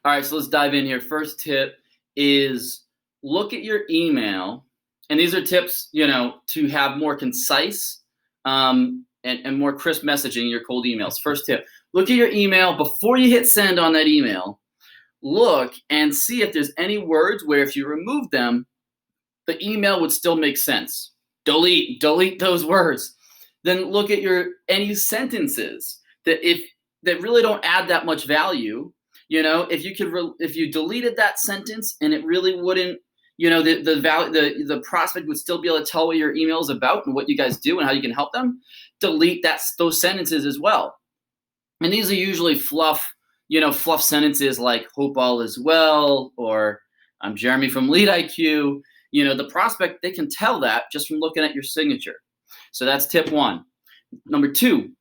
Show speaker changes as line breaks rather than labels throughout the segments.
All right, so let's dive in here. First tip is look at your email, and these are tips, to have more concise and more crisp messaging in your cold emails. First tip, look at your email before you hit send on that email. Look and see if there's any words where if you remove them, the email would still make sense. Delete those words. Then look at any sentences that really don't add that much value. If you deleted that sentence and it really wouldn't, the prospect would still be able to tell what your email is about and what you guys do and how you can help them. Delete those sentences as well. And these are usually fluff sentences like "hope all is well" or "I'm Jeremy from Lead IQ." The prospect, they can tell that just from looking at your signature. So that's tip one. Number two,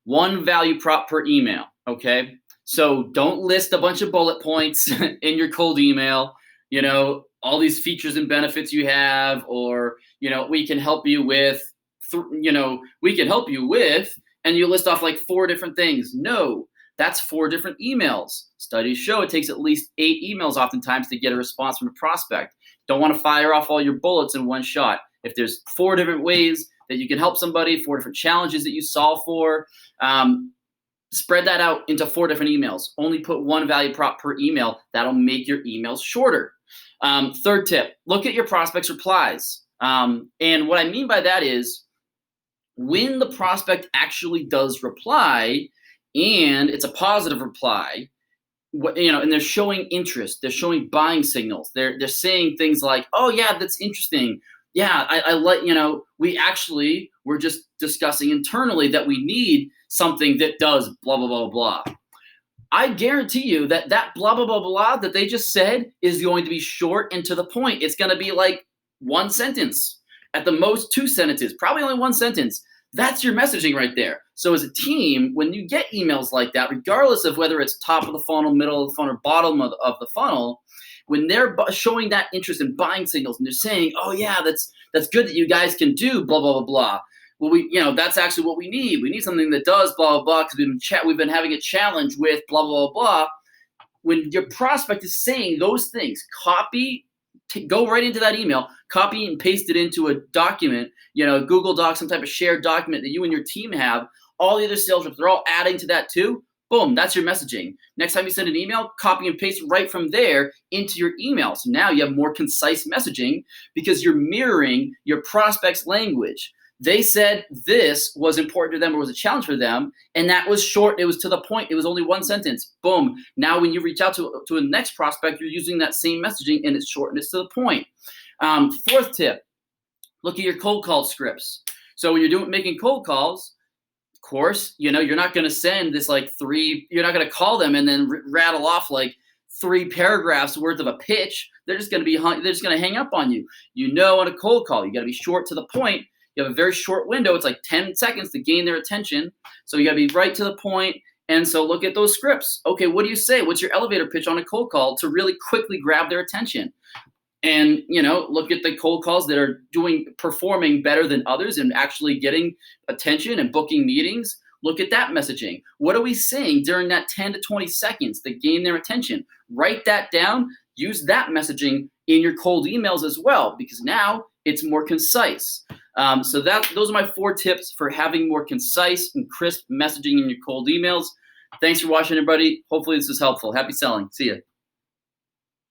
one value prop per email. Okay. So don't list a bunch of bullet points in your cold email, all these features and benefits you have, or, we can help you with, and you list off like 4 different things. No, that's 4 different emails. Studies show it takes at least 8 emails oftentimes to get a response from a prospect. Don't want to fire off all your bullets in one shot. If there's 4 different ways that you can help somebody, 4 different challenges that you solve for, spread that out into 4 different emails. Only put 1 value prop per email. That'll make your emails shorter. Third tip, look at your prospect's replies. And what I mean by that is when the prospect actually does reply and it's a positive reply, and they're showing interest, they're showing buying signals. They're saying things like, "Oh yeah, that's interesting. Yeah, I like, we're just discussing internally that we need something that does blah, blah, blah, blah." I guarantee you that blah, blah, blah, blah that they just said is going to be short and to the point. It's going to be like 1 sentence, at the most 2 sentences, probably only 1 sentence. That's your messaging right there. So as a team, when you get emails like that, regardless of whether it's top of the funnel, middle of the funnel, or bottom of the funnel, when they're showing that interest in buying signals and they're saying, "Oh yeah, that's good that you guys can do blah, blah, blah, blah." Well, that's actually what we need. We need something that does blah, blah, blah, because we've been having a challenge with blah, blah, blah, blah. When your prospect is saying those things, go right into that email, copy and paste it into a document, Google Docs, some type of shared document that you and your team have. All the other sales reps, they're all adding to that too. Boom, that's your messaging. Next time you send an email, copy and paste right from there into your email. So now you have more concise messaging because you're mirroring your prospect's language. They said this was important to them or was a challenge for them, and that was short. It was to the point. It was only 1 sentence. Boom. Now when you reach out to a next prospect, you're using that same messaging, and it's short and it's to the point. 4th tip, look at your cold call scripts. So when you're making cold calls, of course, you're not going to send this you're not going to call them and then rattle off like 3 paragraphs worth of a pitch. They're just going to hang up on you. On a cold call, you got to be short to the point. You have a very short window. It's like 10 seconds to gain their attention. So you got to be right to the point. And so look at those scripts. Okay, what do you say? What's your elevator pitch on a cold call to really quickly grab their attention? And, look at the cold calls that are performing better than others and actually getting attention and booking meetings. Look at that messaging. What are we saying during that 10 to 20 seconds to gain their attention? Write that down. Use that messaging in your cold emails as well, because now it's more concise. So those are my 4 tips for having more concise and crisp messaging in your cold emails. Thanks for watching, everybody. Hopefully this is helpful. Happy selling. See ya.